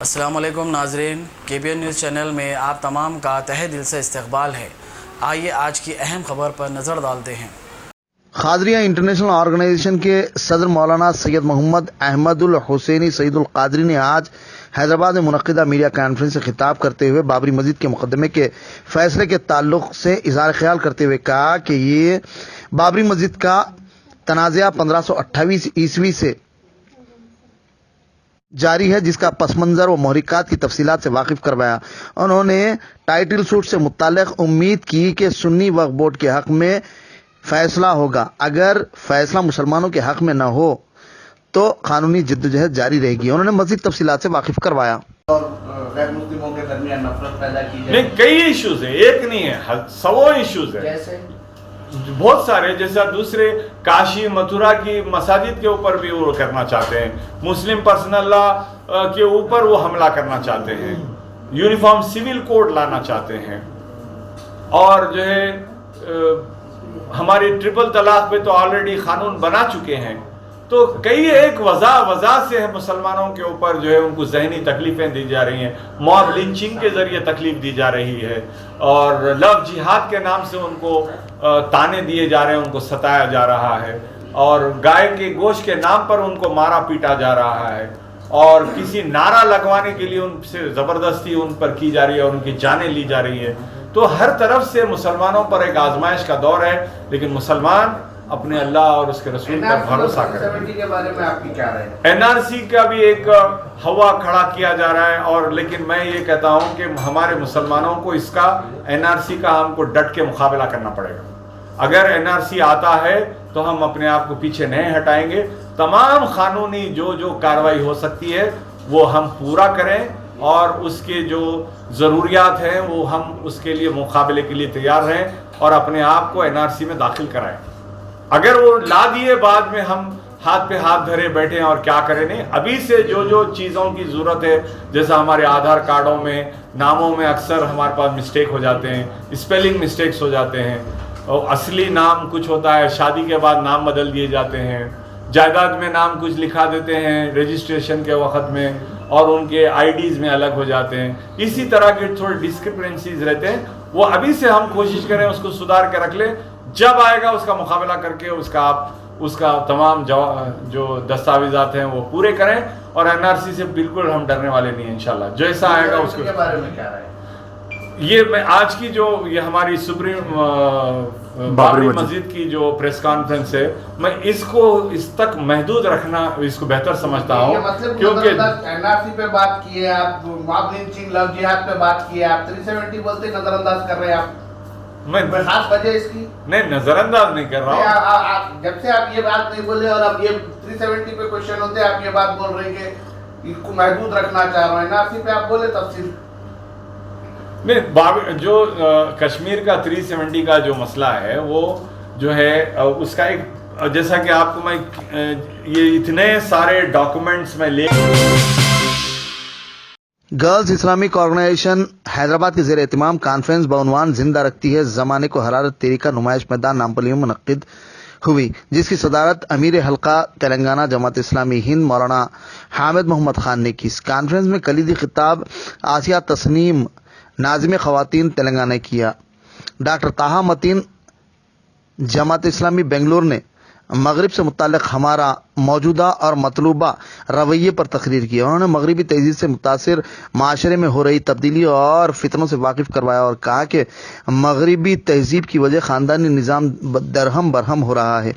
السلام علیکم ناظرین، KBN نیوز چینل میں آپ تمام کا تہہ دل سے استقبال ہے۔ آئیے آج کی اہم خبر پر نظر ڈالتے ہیں۔ قادریہ انٹرنیشنل آرگنائزیشن کے صدر مولانا سید محمد احمد الحسینی سعید القادری نے آج حیدرآباد میں منعقدہ میڈیا کانفرنس سے خطاب کرتے ہوئے بابری مسجد کے مقدمے کے فیصلے کے تعلق سے اظہار خیال کرتے ہوئے کہا کہ یہ بابری مسجد کا تنازعہ 1528 عیسوی سے جاری ہے، جس کا پس منظر و محرکات کی تفصیلات سے واقف کروایا۔ انہوں نے ٹائٹل سوٹ سے متعلق امید کی کہ سنی وقف بورڈ کے حق میں فیصلہ ہوگا۔ اگر فیصلہ مسلمانوں کے حق میں نہ ہو تو قانونی جدوجہد جاری رہے گی۔ انہوں نے مزید تفصیلات سے واقف کروایا۔ اور غیر مسلموں کے درمیان نفرت پیدا کی جائے، نہیں، کئی ایشوز ہیں، ایک نہیں ہے، سو ایشوز ہیں، جیسے بہت سارے، جیسا دوسرے کاشی متھرا کی مساجد کے اوپر بھی وہ کرنا چاہتے ہیں، مسلم پرسنل لا کے اوپر وہ حملہ کرنا چاہتے ہیں، یونیفارم سول کوڈ لانا چاہتے ہیں، اور جو ہے ہماری ٹرپل طلاق پہ تو آلریڈی قانون بنا چکے ہیں۔ تو کئی ایک وجہ سے مسلمانوں کے اوپر جو ہے ان کو ذہنی تکلیفیں دی جا رہی ہیں، موب لنچنگ کے ذریعے تکلیف دی جا رہی ہے، اور لو جہاد کے نام سے ان کو تانے دیے جا رہے ہیں، ان کو ستایا جا رہا ہے، اور گائے کے گوشت کے نام پر ان کو مارا پیٹا جا رہا ہے، اور کسی نعرہ لگوانے کے لیے ان سے زبردستی ان پر کی جا رہی ہے اور ان کی جانیں لی جا رہی ہے۔ تو ہر طرف سے مسلمانوں پر ایک آزمائش کا دور ہے، لیکن مسلمان اپنے اللہ اور اس کے رسول پر بھروسہ کریں۔ کے بارے میں آپ کی کیا رائے ہے؟ NRC کا بھی ایک ہوا کھڑا کیا جا رہا ہے، اور لیکن میں یہ کہتا ہوں کہ ہمارے مسلمانوں کو اس کا NRC کا ہم کو ڈٹ کے مقابلہ کرنا پڑے گا۔ اگر NRC آتا ہے تو ہم اپنے آپ کو پیچھے نہیں ہٹائیں گے، تمام قانونی جو کارروائی ہو سکتی ہے وہ ہم پورا کریں، اور اس کے جو ضروریات ہیں وہ ہم اس کے لیے مقابلے کے لیے تیار رہیں، اور اپنے آپ کو NRC میں داخل کرائیں۔ اگر وہ لا دیے بعد میں ہم ہاتھ پہ ہاتھ دھرے بیٹھے ہیں اور کیا کریں، نہیں، ابھی سے جو چیزوں کی ضرورت ہے، جیسا ہمارے آدھار کارڈوں میں ناموں میں اکثر ہمارے پاس مسٹیک ہو جاتے ہیں، اسپیلنگ مسٹیکس ہو جاتے ہیں، اور اصلی نام کچھ ہوتا ہے، شادی کے بعد نام بدل دیے جاتے ہیں، جائیداد میں نام کچھ لکھا دیتے ہیں رجسٹریشن کے وقت میں، اور ان کے IDs میں الگ ہو جاتے ہیں، اسی طرح کے تھوڑے ڈسکرپنسیز رہتے ہیں، وہ ابھی سے ہم کوشش کریں اس کو سدھار کے رکھ لیں۔ جب آئے گا اس کا مقابلہ کر کے اس کا تمام جو دستاویزات ہیں وہ پورے کریں، اور NRC سے بالکل ہم ڈرنے والے نہیں ہیں انشاءاللہ۔ جیسا آئے گا اس کے بارے میں کیا رائے ہے؟ یہ میں آج کی جو یہ ہماری سپریم بابری مسجد کی جو پریس کانفرنس ہے، میں اس تک محدود رکھنا اس کو بہتر سمجھتا ہوں، کیونکہ NRC پہ بات کی ہے آپ، موب لنچنگ لو جہاد پہ بات کی ہے آپ، 370 بولتے نظر انداز کر رہے ہیں آپ، میں خاص وجہ اس کی نہیں نظر انداز نہیں کر رہا ہوں۔ جب سے آپ یہ بات نہیں بولے اور اب یہ 370 پہ کوشچن ہوتے ہیں، آپ یہ بات بول رہے ہیں کہ ان کو محدود رکھنا چاہ رہا ہوں، NRC پہ آپ بولے تفصیل نہیں، جو کشمیر کا 370 کا جو مسئلہ ہے وہ جو ہے اس کا ایک، جیسا کہ آپ کو میں یہ اتنے سارے ڈاکومنٹس میں لے گرلز اسلامک آرگنائزیشن حیدرآباد کے زیر اہتمام کانفرنس بعنوان زندہ رکھتی ہے زمانے کو حرارت تیری کا نمائش میدان نامپلی میں منعقد ہوئی، جس کی صدارت امیر حلقہ تلنگانہ جماعت اسلامی ہند مولانا حامد محمد خان نے کی۔ اس کانفرنس میں کلیدی خطاب آسیہ تسنیم ناظم خواتین تلنگانہ نے کیا۔ ڈاکٹر طاہا متین جماعت اسلامی بنگلور نے مغرب سے متعلق ہمارا موجودہ اور مطلوبہ رویے پر تقریر کی۔ انہوں نے مغربی تہذیب سے متاثر معاشرے میں ہو رہی تبدیلی اور فتنوں سے واقف کروایا، اور کہا کہ مغربی تہذیب کی وجہ خاندانی نظام درہم برہم ہو رہا ہے۔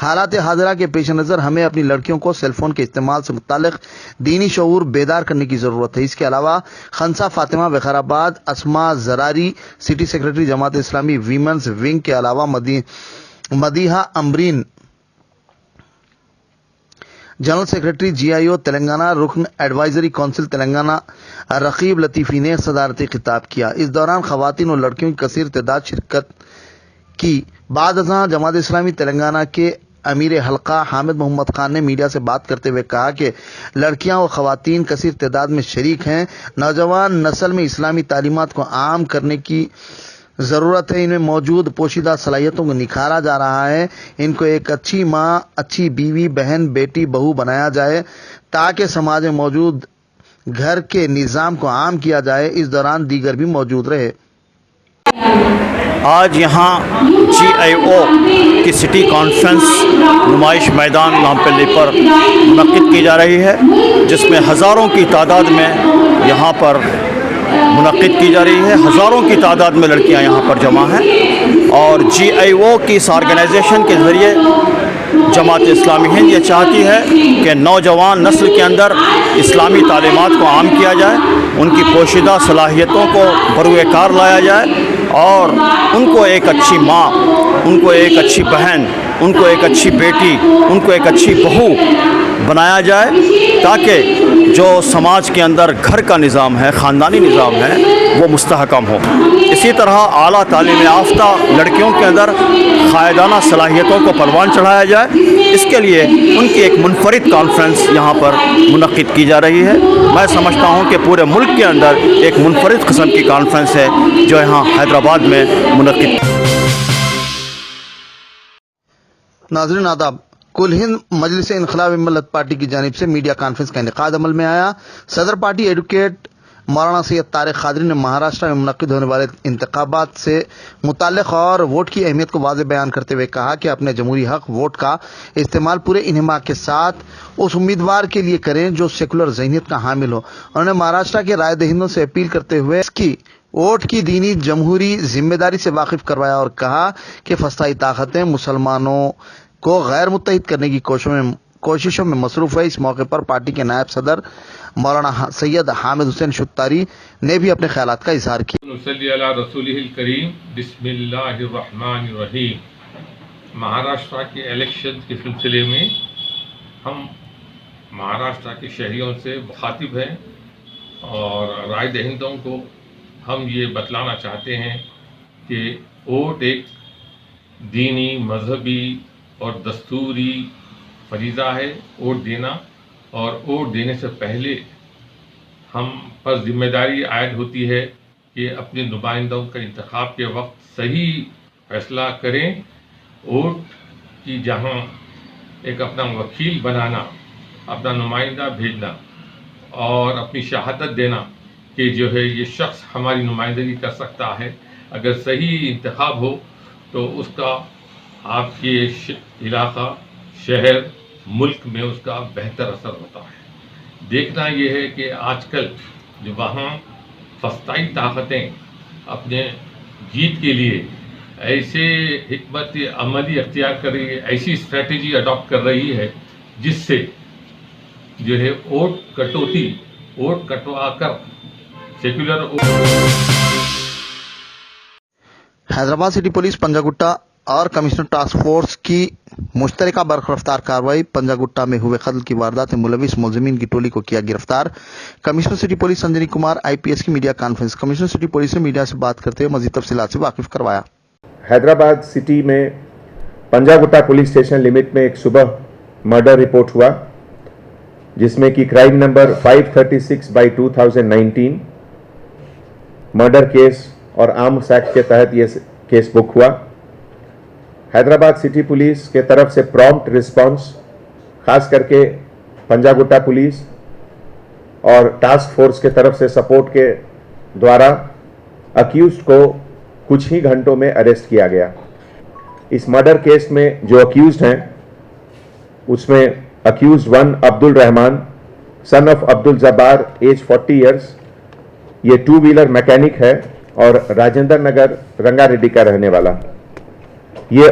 حالات حاضرہ کے پیش نظر ہمیں اپنی لڑکیوں کو سیل فون کے استعمال سے متعلق دینی شعور بیدار کرنے کی ضرورت ہے۔ اس کے علاوہ خنسا فاطمہ وقارآباد، اسما Zardari city secretary Jamaat Islami women's wing کے علاوہ Madiha Ambreen general secretary GIO Telangana, رکن ایڈوائزری کونسل تلنگانہ رقیب لطیفی نے صدارتی خطاب کیا۔ اس دوران خواتین اور لڑکیوں کی کثیر تعداد شرکت کی۔ بعد ازاں جماعت اسلامی تلنگانہ کے امیر حلقہ حامد محمد خان نے میڈیا سے بات کرتے ہوئے کہا کہ لڑکیاں اور خواتین کثیر تعداد میں شریک ہیں، نوجوان نسل میں اسلامی تعلیمات کو عام کرنے کی ضرورت ہے، ان میں موجود پوشیدہ صلاحیتوں کو نکھارا جا رہا ہے، ان کو ایک اچھی ماں، اچھی بیوی، بہن، بیٹی، بہو بنایا جائے تاکہ سماج میں موجود घर के निज़ाम को आम किया जाए। इस दौरान दीगर भी मौजूद रहे। आज यहाँ GIO की सिटी कॉन्फ्रेंस नुमाइश मैदान नामपल्ली पर मुनक्किद की जा रही है, जिसमें हज़ारों की तादाद में यहाँ पर मुनक्किद की जा रही है। हज़ारों की तादाद में लड़कियाँ यहाँ पर जमा हैं और GIO की इस ऑर्गेनाइजेशन के ज़रिए जमात इस्लामी हिंद ये चाहती है कि नौजवान नस्ल के अंदर इस्लामी तालीमात को आम किया जाए, उनकी पोशीदा सलाहियतों को बरूए कार लाया जाए और उनको एक अच्छी माँ, उनको एक अच्छी बहन, उनको एक अच्छी बेटी, उनको एक अच्छी बहू बनाया जाए, ताकि जो समाज के अंदर घर का निज़ाम है, ख़ानदानी निज़ाम है, वो मुस्तहकम हो। इसी तरह आला तालीम याफ्ता लड़कियों के अंदर क़ायदाना सलाहियतों को परवान चढ़ाया जाए, इसके लिए उनकी एक मुनफरिद कॉन्फ्रेंस यहाँ पर मुनक्किद की जा रही है। मैं समझता हूँ कि पूरे मुल्क के अंदर एक मुनफरिद किस्म की कॉन्फ्रेंस है जो यहाँ हैदराबाद में मुनक्किद। नाज़रीन आदाब, कुल हिंद मजलिस इनक़लाब मिल्लत पार्टी की जानिब से मीडिया कॉन्फ्रेंस का इनेकाद अमल में आया। सदर पार्टी एडवोकेट मौलाना सैयद तारिक क़ादरी ने महाराष्ट्र में मुनक़्क़िद होने वाले इंतख़ाबात से मुताल्लिक़ और वोट की अहमियत को वाज़ेह बयान करते हुए कहा कि अपने जमहूरी हक़ वोट का इस्तेमाल पूरे इन्हिमाक के साथ उस उम्मीदवार के लिए करें जो सेकुलर ज़हनियत का हामिल हो। उन्होंने महाराष्ट्र के राय दहिंदों से अपील करते हुए इसकी वोट की दीनी जमहूरी जिम्मेदारी से वाकिफ़ करवाया और कहा कि फ़साई ताकतें मुसलमानों को गैर मुत्तहिद करने की कोशिशों में मसरूफ़ है। इस मौके पर पार्टी के नायब सदर मौलाना सैयद हामिद हुसैन शुत्तारी ने भी अपने ख्यालात का इजहार किया। नुसल्ली अला रसूलिहिल करीम, बिस्मिल्लाहिर्रहमानिर्रहीम। महाराष्ट्र के इलेक्शन के सिलसिले में हम महाराष्ट्र के शहरियों से मुखातिब हैं और राय दहिंदों को हम ये बतलाना चाहते हैं कि वोट एक दीनी, मजहबी और दस्तूरी फरीज़ा है वोट देना, और वोट देने से पहले हम पर जिम्मेदारी आयद होती है कि अपने नुमाइंदों का इंतखाब के वक्त सही फैसला करें। वोट की जहां एक अपना वकील बनाना, अपना नुमाइंदा भेजना और अपनी शहादत देना कि जो है ये शख्स हमारी नुमाइंदगी कर सकता है, अगर सही इंतखाब हो तो उसका आपके इलाका, शहर, मुल्क में उसका बेहतर असर होता है। देखना यह है कि आजकल जो वहाँ फस्ताई ताकतें अपने जीत के लिए ऐसे हिकमत अमली अख्तियार कर रही है, ऐसी स्ट्रेटजी अडॉप्ट कर रही है जिससे जो है वोट कटौती, वोट कटवा कर secular. Hyderabad city police Panjagutta और कमिश्नर टास्क फोर्स की मुश्तरका बरखरफ्तार कार्रवाई। पंजागुट्टा में हुए कत्ल की वारदात में मुलविस मुलजिमीन की टोली को किया गिरफ्तार। Commissioner city police संजनी Kumar IPS की media conference. Commissioner city police ने मीडिया से बात करते हुए मजीद तफसीलात से वाकिफ करवाया। हैदराबाद सिटी में पंजागुट्टा पुलिस स्टेशन लिमिट में एक सुबह मर्डर रिपोर्ट हुआ, जिसमें कि क्राइम नंबर 536/2019 मर्डर केस और आर्म्स एक्ट के तहत ये केस बुक हुआ। हैदराबाद सिटी पुलिस के तरफ से प्रॉम्प्ट रिस्पांस, खास करके पंजागुट्टा पुलिस और टास्क फोर्स के तरफ से सपोर्ट के द्वारा अक्यूज्ड को कुछ ही घंटों में अरेस्ट किया गया। इस मर्डर केस में जो अक्यूज्ड हैं उसमें accused 1 Abdul Rahman, son of Abdul Jabbar, age 40 years, ये 2 व्हीलर मैकेनिक है और राजेंद्र नगर रंगारेड्डी का रहने वाला। ये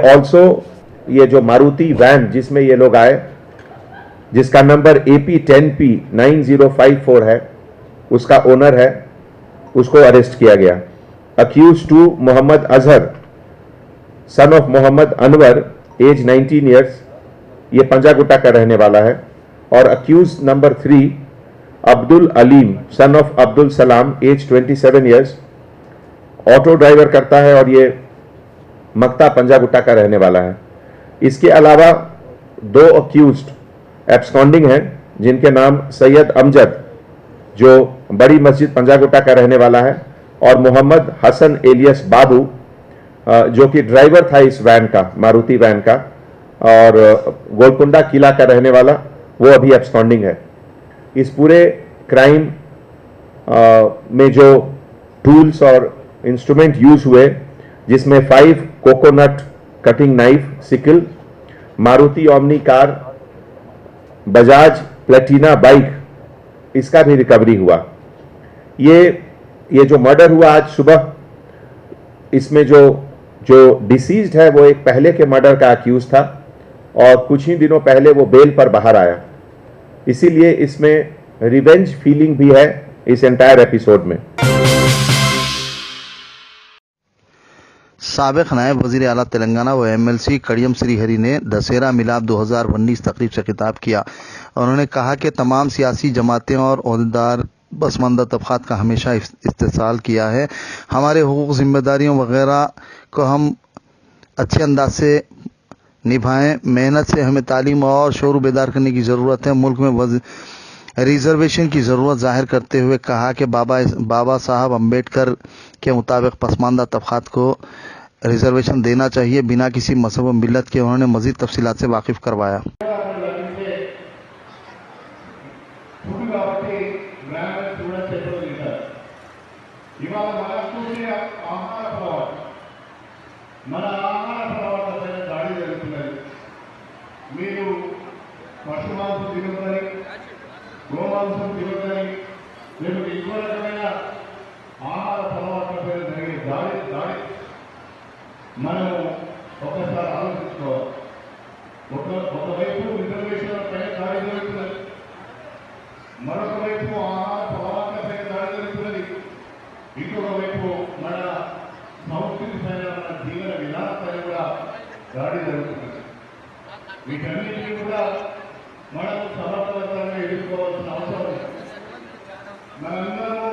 जो मारुति वैन जिसमें ये लोग आए, जिसका नंबर AP10P9054 है, उसका ओनर है, उसको अरेस्ट किया गया। Accuse 2 Mohammad Azhar, son of Mohammad Anwar, age 19 years, ये पंजागुट्टा का रहने वाला है। और accuse number 3 Abdul Aleem, son of Abdul Salam, age 27 years, auto driver करता है और ये मक्ता पंजागुट्टा का रहने वाला है। इसके अलावा 2 अक्यूज्ड एब्सकॉन्डिंग हैं, जिनके नाम सैयद अमजद, जो बड़ी मस्जिद पंजागुट्टा का रहने वाला है, और मोहम्मद हसन एलियस बाबू, जो कि ड्राइवर था इस वैन का, मारुति वैन का, और गोलकुंडा किला का रहने वाला, वो अभी एब्सकॉन्डिंग है। इस पूरे क्राइम में जो टूल्स और इंस्ट्रूमेंट यूज हुए, जिसमें 5 coconut cutting knife sickle, Maruti omni car, Bajaj Platina bike, इसका भी रिकवरी हुआ। ये जो मर्डर हुआ आज सुबह, इसमें जो डिसीज्ड है वो एक पहले के मर्डर का अक्यूज था और कुछ ही दिनों पहले वो बेल पर बाहर आया, इसीलिए इसमें रिवेंज फीलिंग भी है इस एंटायर एपिसोड में। साबिक नायब वजीर आला तेलंगाना व MLC कड़ियम श्रीहरि ने दशहरा मिलाद 2019 तकरीब से खिताब किया। उन्होंने कहा कि तमाम सियासी जमातें और ओहदेदार पसमानदा तबकात का हमेशा इस्तेहसाल किया है। हमारे हुकूक, जिम्मेदारियों वगैरह को हम अच्छे अंदाज से निभाएं। मेहनत से हमें तालीम और शऊर बेदार करने की ज़रूरत है। मुल्क में रिजर्वेशन की ज़रूरत जाहिर करते हुए कहा कि बाबा साहब अम्बेडकर के मुताबिक पसमानदा तबकात को रिजर्वेशन देना चाहिए बिना किसी मजहब व मिल्लत के। उन्होंने मज़ीद तफसीलात से वाकिफ़ करवाया। గోమాంసం తినదని లేకపోతే ఇంకో రకమైన ఆహార అలవాట్ల పైన జరిగే దాడి మనం ఒకసారి ఆలోచించుకోవాలి. ఒకవైపు రిజర్వేషన్ల పైన దాడి జరుగుతున్నది, మరొక వైపు ఆహార అలవాట్ల పైన దాడి జరుగుతున్నది, ఇంకొక వైపు మన సంస్కృతి పైన, మన జీవన విధానం పైన కూడా దాడి జరుగుతున్నది. వీటన్నిటికీ కూడా మనం సమర్థవంతంగా ఎదుర్కోవాల్సిన అవసరం ఉంది. మనందరూ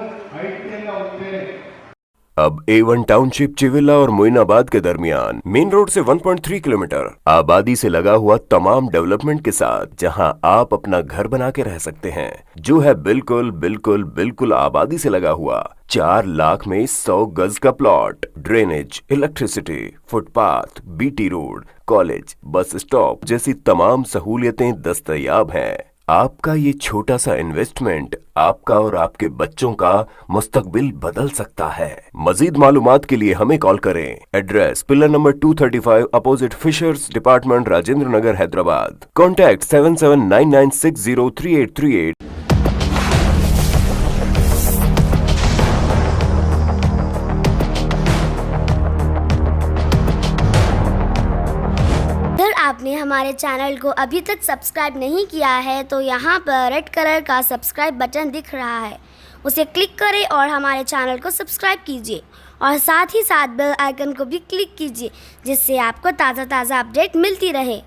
ఐక్యంగా ఉంటే अब A1 टाउनशिप चिविल्ला और मोइनाबाद के दरमियान मेन रोड से 1.3 किलोमीटर आबादी से लगा हुआ तमाम डेवलपमेंट के साथ जहां आप अपना घर बना के रह सकते हैं, जो है बिल्कुल बिल्कुल बिल्कुल आबादी से लगा हुआ। 4 लाख में 100 गज का plot, drainage, electricity, footpath, BT road, college, bus stop जैसी तमाम सहूलियतें दस्तयाब हैं। आपका ये छोटा सा इन्वेस्टमेंट आपका और आपके बच्चों का मुस्तकबिल बदल सकता है। मजीद मालूमात के लिए हमें कॉल करें। Address pillar number 235 opposite fishers department, Rajendra Nagar, Hyderabad. Contact 7799603838। आपने हमारे चैनल को अभी तक सब्सक्राइब नहीं किया है तो यहाँ पर रेड कलर का सब्सक्राइब बटन दिख रहा है, उसे क्लिक करें और हमारे चैनल को सब्सक्राइब कीजिए और साथ ही साथ बेल आइकन को भी क्लिक कीजिए, जिससे आपको ताज़ा अपडेट मिलती रहे।